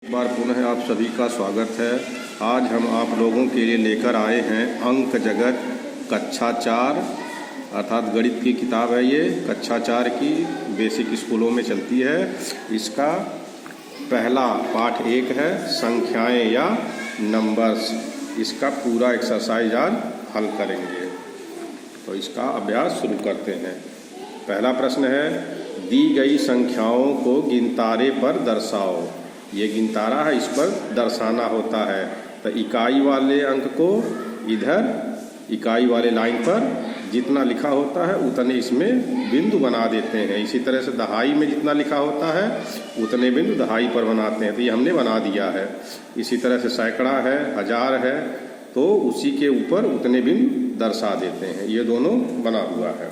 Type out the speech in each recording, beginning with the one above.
एक बार पुनः आप सभी का स्वागत है। आज हम आप लोगों के लिए लेकर आए हैं अंक जगत कक्षा 4 अर्थात गणित की किताब है। ये कक्षा 4 की बेसिक स्कूलों में चलती है। इसका पहला पाठ 1 है संख्याएं या नंबर्स। इसका पूरा एक्सरसाइज आज हल करेंगे, तो इसका अभ्यास शुरू करते हैं। पहला प्रश्न है, दी गई संख्याओं को गिनतारे पर दर्शाओ। ये गिनतारा है, इस पर दर्शाना होता है। तो इकाई वाले अंक को इधर इकाई वाले लाइन पर जितना लिखा होता है उतने इसमें बिंदु बना देते हैं। इसी तरह से दहाई में जितना लिखा होता है उतने बिंदु दहाई पर बनाते हैं। तो ये हमने बना दिया है। इसी तरह से सैकड़ा है, हजार है, तो उसी के ऊपर उतने बिंदु दर्शा देते हैं। ये दोनों बना हुआ है।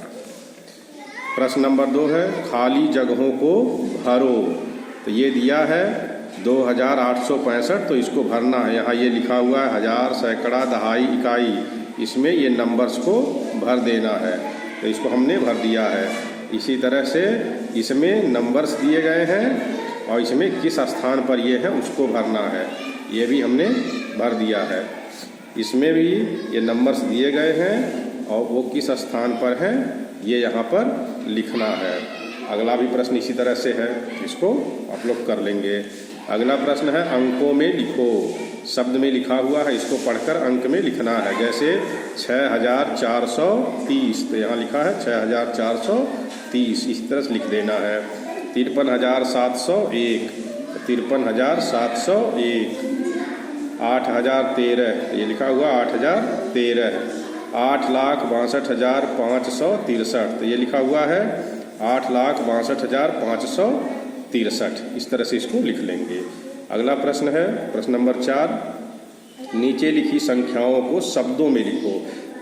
प्रश्न नंबर 2 है, खाली जगहों को भरो। तो ये दिया है 2865, तो इसको भरना है। यहाँ ये लिखा हुआ है हजार, सैकड़ा, दहाई, इकाई, इसमें ये नंबर्स को भर देना है। तो इसको हमने भर दिया है। इसी तरह से इसमें नंबर्स दिए गए हैं और इसमें किस स्थान पर ये है उसको भरना है। ये भी हमने भर दिया है। इसमें भी ये नंबर्स दिए गए हैं और वो किस स्थान पर है ये यहाँ पर लिखना है। अगला भी प्रश्न इसी तरह से है, इसको आप लोग कर लेंगे। अगला प्रश्न है, अंकों में लिखो। शब्द में लिखा हुआ है, इसको पढ़कर अंक में लिखना है। जैसे 6430, तो यहाँ लिखा है 6430, इस तरह से लिख देना है। 53701, 53701। 8013, ये लिखा हुआ 8013। 8,62,563, तो ये लिखा हुआ है 8,62,563। इस तरह से इसको लिख लेंगे। अगला प्रश्न है, प्रश्न नंबर 4, नीचे लिखी संख्याओं को शब्दों में लिखो।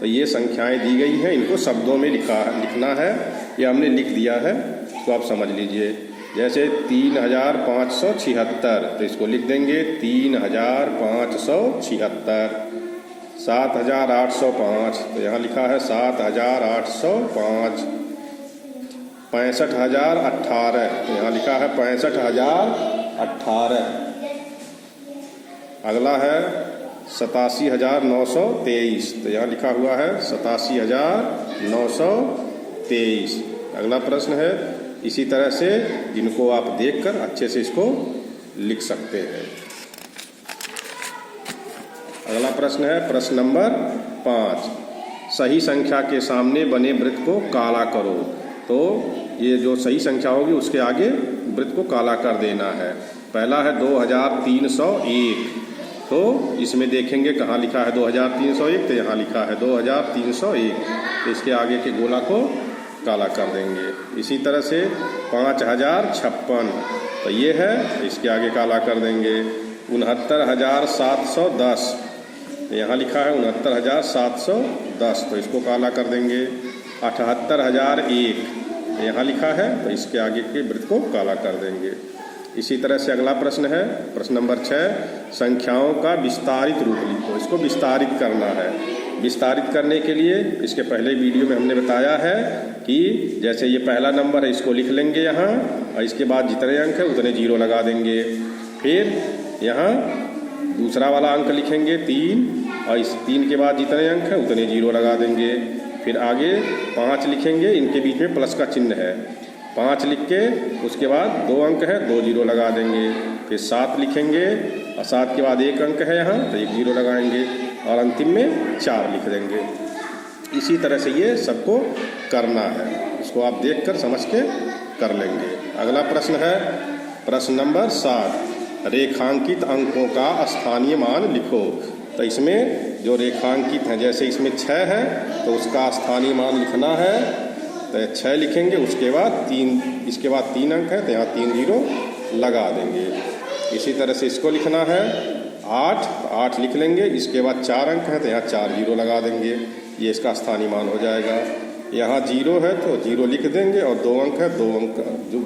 तो ये संख्याएं दी गई हैं, इनको शब्दों में लिखना है। ये हमने लिख दिया है, तो आप समझ लीजिए। जैसे 3576, तो इसको लिख देंगे 3576। 7805, तो यहाँ लिखा है 7805। 65,018, तो यहाँ लिखा है 65,018। अगला है 87,923, तो यहाँ लिखा हुआ है 87,923। अगला प्रश्न है इसी तरह से, जिनको आप देखकर अच्छे से इसको लिख सकते हैं। अगला प्रश्न है प्रश्न नंबर 5, सही संख्या के सामने बने वृत्त को काला करो। तो ये जो सही संख्या होगी उसके आगे वृत्त को काला कर देना है। पहला है 2301, तो इसमें देखेंगे कहाँ लिखा है 2301, तो यहाँ लिखा है 2301, तो इसके आगे के गोला को काला कर देंगे। इसी तरह से 5056, तो ये है, इसके आगे काला कर देंगे। 69,710, यहाँ लिखा है 69,710, तो इसको काला कर देंगे। 78,001, यहाँ लिखा है, तो इसके आगे के वृत्त को काला कर देंगे। इसी तरह से अगला प्रश्न है, प्रश्न नंबर 6, संख्याओं का विस्तारित रूप लिखो। इसको विस्तारित करना है। विस्तारित करने के लिए इसके पहले वीडियो में हमने बताया है कि जैसे ये पहला नंबर है, इसको लिख लेंगे यहाँ, और इसके बाद जितने अंक है उतने जीरो लगा देंगे। फिर यहाँ दूसरा वाला अंक लिखेंगे 3, और इस 3 के बाद जितने अंक है उतने जीरो लगा देंगे। फिर आगे 5 लिखेंगे, इनके बीच में प्लस का चिन्ह है। 5 लिख के उसके बाद 2 अंक है, 2 जीरो लगा देंगे। फिर 7 लिखेंगे और 7 के बाद 1 अंक है यहाँ, तो 1 जीरो लगाएंगे, और अंतिम में 4 लिख देंगे। इसी तरह से ये सबको करना है। इसको आप देखकर समझ के कर लेंगे। अगला प्रश्न है प्रश्न नंबर 7, रेखांकित अंकों का स्थानीय मान लिखो। तो इसमें जो रेखांकित हैं, जैसे इसमें 6 है तो उसका स्थानीय मान लिखना है। तो 6 लिखेंगे, उसके बाद 3, इसके बाद 3 अंक है, तो यहाँ 3 जीरो लगा देंगे। इसी तरह से इसको लिखना है 8, तो 8 लिख लेंगे, इसके बाद 4 अंक है, तो यहाँ 4 जीरो लगा देंगे। ये इसका स्थानीय मान हो जाएगा। यहाँ 0 है तो 0 लिख देंगे, और 2 अंक है, 2 अंक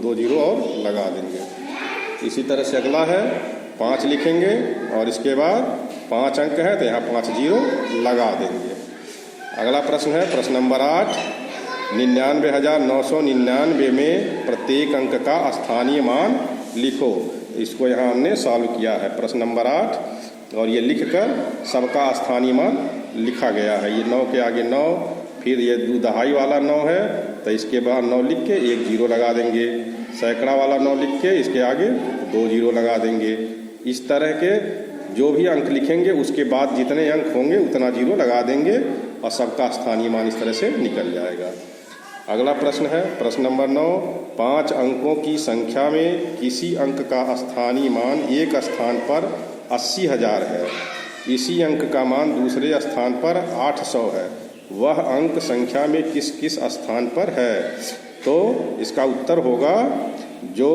2 जीरो और लगा देंगे। इसी तरह से अगला है 5 लिखेंगे, और इसके बाद 5 अंक है, तो यहाँ 5 जीरो लगा देंगे। अगला प्रश्न है प्रश्न नंबर 8, 99,999 में प्रत्येक अंक का स्थानीय मान लिखो। इसको यहाँ हमने सॉल्व किया है प्रश्न नंबर 8, और ये लिखकर सबका स्थानीय मान लिखा गया है। ये 9 के आगे 9, फिर ये दहाई वाला 9 है तो इसके बाद 9 लिख के 1 जीरो लगा देंगे, सैकड़ा वाला 9 लिख के इसके आगे 2 जीरो लगा देंगे। इस तरह के जो भी अंक लिखेंगे उसके बाद जितने अंक होंगे उतना जीरो लगा देंगे और सबका स्थानीय मान इस तरह से निकल जाएगा। अगला प्रश्न है प्रश्न नंबर 9, 5 अंकों की संख्या में किसी अंक का स्थानीय मान एक स्थान पर 80,000 है, इसी अंक का मान दूसरे स्थान पर 800 है, वह अंक संख्या में किस किस स्थान पर है? तो इसका उत्तर होगा जो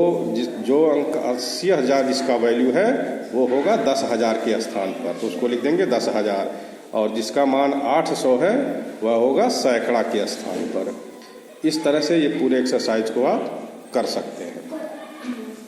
अंक 80,000 जिसका वैल्यू है वो होगा 10,000 के स्थान पर, तो उसको लिख देंगे 10,000, और जिसका मान 800 है वह होगा सैकड़ा के स्थान पर। इस तरह से ये पूरे एक्सरसाइज को आप कर सकते हैं।